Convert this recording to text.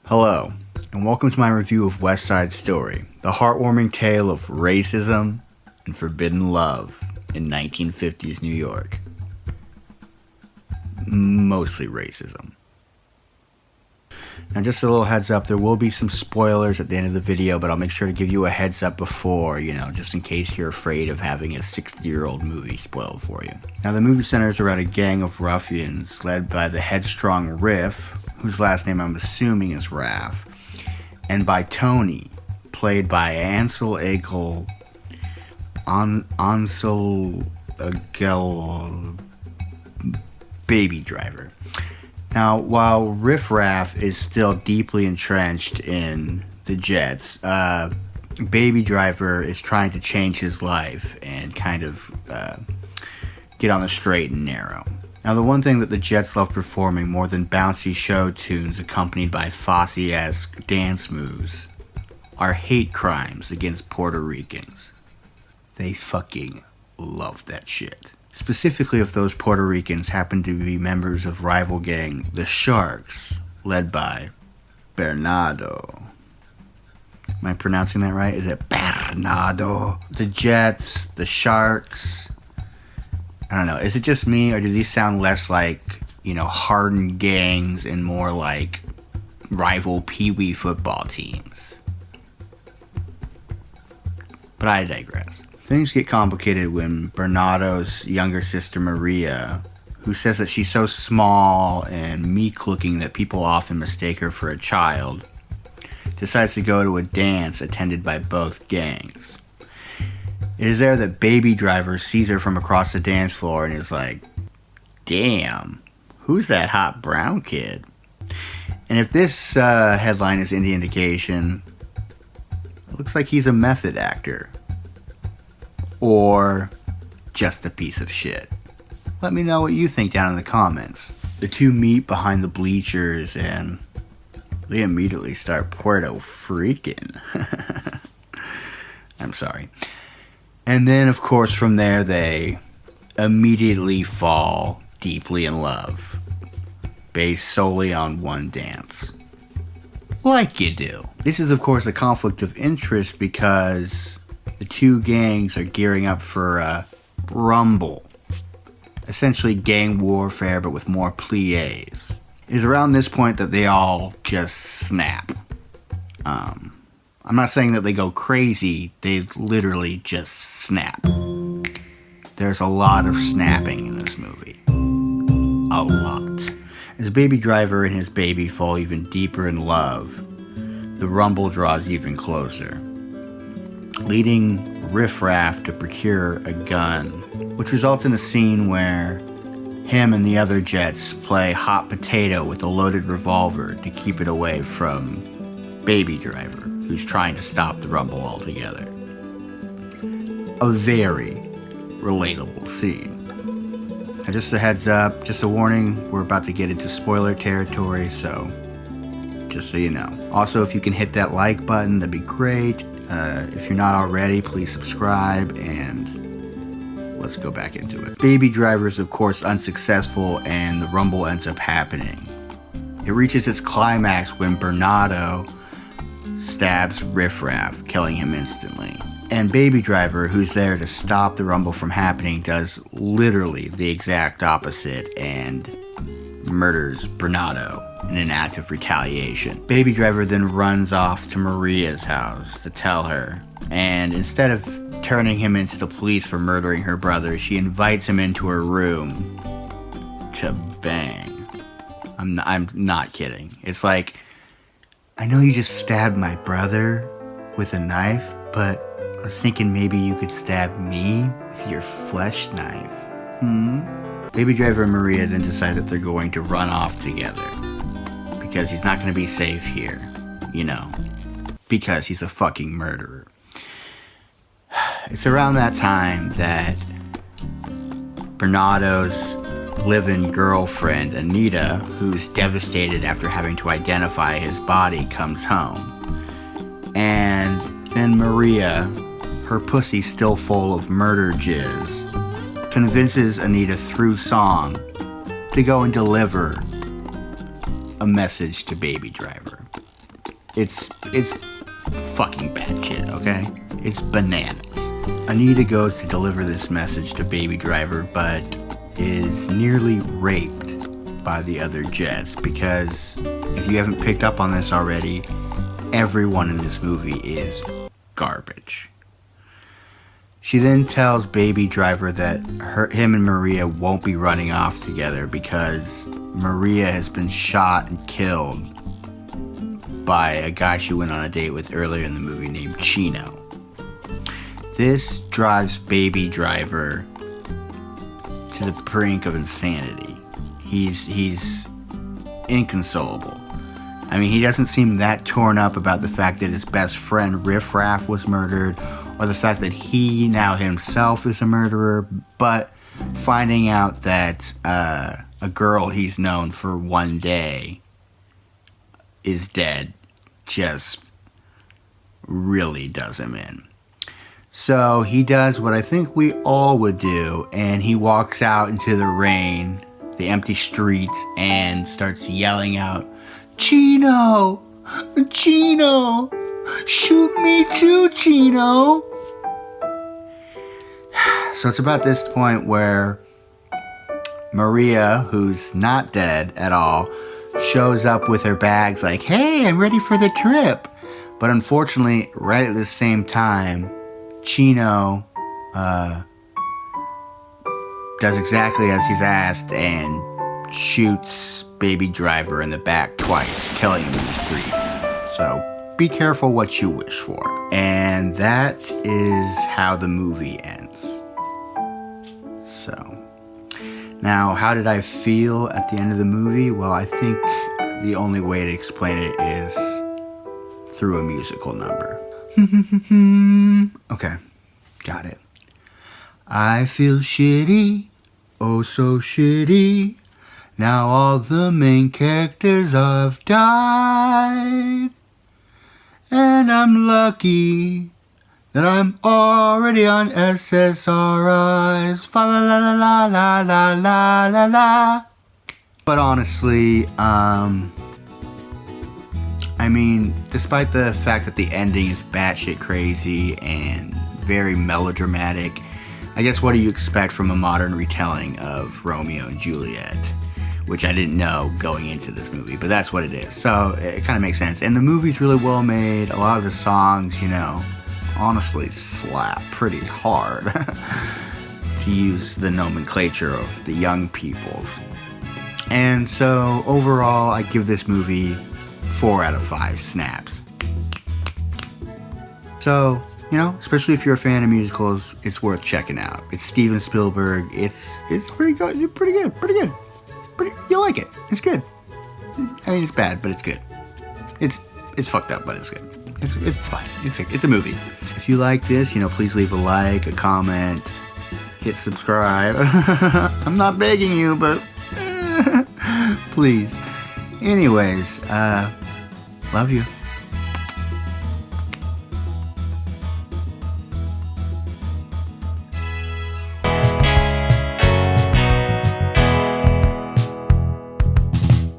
Hello, and welcome to my review of West Side Story, the heartwarming tale of racism and forbidden love in 1950s New York. Mostly racism. Now, just a little heads up, there will be some spoilers at the end of the video, but I'll make sure to give you a heads up before, just in case you're afraid of having a 60-year-old movie spoiled for you. Now, the movie centers around a gang of ruffians led by the headstrong Riff, whose last name I'm assuming is Raff, and by Tony, played by Ansel Agel, Baby Driver. Now, while Riff Raff is still deeply entrenched in the Jets, Baby Driver is trying to change his life and kind of get on the straight and narrow. Now, the one thing that the Jets love performing more than bouncy show tunes accompanied by Fosse-esque dance moves are hate crimes against Puerto Ricans. They fucking love that shit. Specifically if those Puerto Ricans happen to be members of rival gang The Sharks, led by Bernardo. Am I pronouncing that right? Is it Bernardo? The Jets, the Sharks. I don't know. Is it just me, or do these sound less like, hardened gangs and more like rival pee-wee football teams? But I digress. Things get complicated when Bernardo's younger sister Maria, who says that she's so small and meek-looking that people often mistake her for a child, decides to go to a dance attended by both gangs. It is there that Baby Driver sees her from across the dance floor and is like, damn, who's that hot brown kid? And if this headline is any indication, it looks like he's a method actor. Or just a piece of shit. Let me know what you think down in the comments. The two meet behind the bleachers and they immediately start Puerto Freaking. I'm sorry. And then, of course, from there, they immediately fall deeply in love, based solely on one dance. Like you do. This is, of course, a conflict of interest because the two gangs are gearing up for a rumble. Essentially gang warfare, but with more pliés. It is around this point that they all just snap. I'm not saying that they go crazy, they literally just snap. There's a lot of snapping in this movie. A lot. As Baby Driver and his baby fall even deeper in love, the rumble draws even closer, leading Riff Raff to procure a gun, which results in a scene where him and the other Jets play hot potato with a loaded revolver to keep it away from Baby Driver, who's trying to stop the rumble altogether. A very relatable scene. Now, just a heads up, just a warning, we're about to get into spoiler territory, so just so you know. Also, if you can hit that like button, that'd be great. If you're not already, please subscribe, and let's go back into it. Baby Driver is, of course, unsuccessful, and the rumble ends up happening. It reaches its climax when Bernardo stabs Riff Raff, killing him instantly. And Baby Driver, who's there to stop the rumble from happening, does literally the exact opposite and murders Bernardo in an act of retaliation. Baby Driver then runs off to Maria's house to tell her, and instead of turning him into the police for murdering her brother, she invites him into her room to bang. I'm not kidding. It's like, I know you just stabbed my brother with a knife, but I was thinking maybe you could stab me with your flesh knife. Baby Driver and Maria then decide that they're going to run off together because he's not going to be safe here, because he's a fucking murderer. It's around that time that Bernardo's live-in girlfriend, Anita, who's devastated after having to identify his body, comes home. And then Maria, her pussy still full of murder jizz, convinces Anita through song to go and deliver a message to Baby Driver. It's fucking bad shit, okay? It's bananas. Anita goes to deliver this message to Baby Driver, but is nearly raped by the other Jets, because if you haven't picked up on this already, everyone in this movie is garbage. She then tells Baby Driver that him and Maria won't be running off together because Maria has been shot and killed by a guy she went on a date with earlier in the movie named Chino. This drives Baby Driver to the brink of insanity. He's inconsolable. I mean, he doesn't seem that torn up about the fact that his best friend Riff Raff was murdered, or the fact that he now himself is a murderer, but finding out that a girl he's known for one day is dead just really does him in. So he does what I think we all would do, and he walks out into the rain, the empty streets, and starts yelling out, "Chino! Chino! Shoot me too, Chino!" So it's about this point where Maria, who's not dead at all, shows up with her bags like, "Hey, I'm ready for the trip." But unfortunately, right at the same time, Chino does exactly as he's asked and shoots Baby Driver in the back twice, killing him in the street. So be careful what you wish for. And that is how the movie ends. So, now how did I feel at the end of the movie? Well, I think the only way to explain it is through a musical number. Okay, got it. I feel shitty, oh so shitty. Now all the main characters have died. And I'm lucky that I'm already on SSRIs. Fa la la la la la la la la. But honestly, I mean, despite the fact that the ending is batshit crazy and very melodramatic, I guess what do you expect from a modern retelling of Romeo and Juliet? Which I didn't know going into this movie, but that's what it is. So it kind of makes sense. And the movie's really well made. A lot of the songs, you know, honestly slap pretty hard, to use the nomenclature of the young peoples. And so overall, I give this movie 4 out of 5 snaps. So, you know, especially if you're a fan of musicals, it's worth checking out. It's Steven Spielberg. It's pretty good. Pretty good. You'll like it. It's good. I mean, it's bad, but it's good. It's fucked up, but it's good. It's fine. It's a movie. If you like this, you know, please leave a like, a comment, hit subscribe. I'm not begging you, but please. Anyways, love you.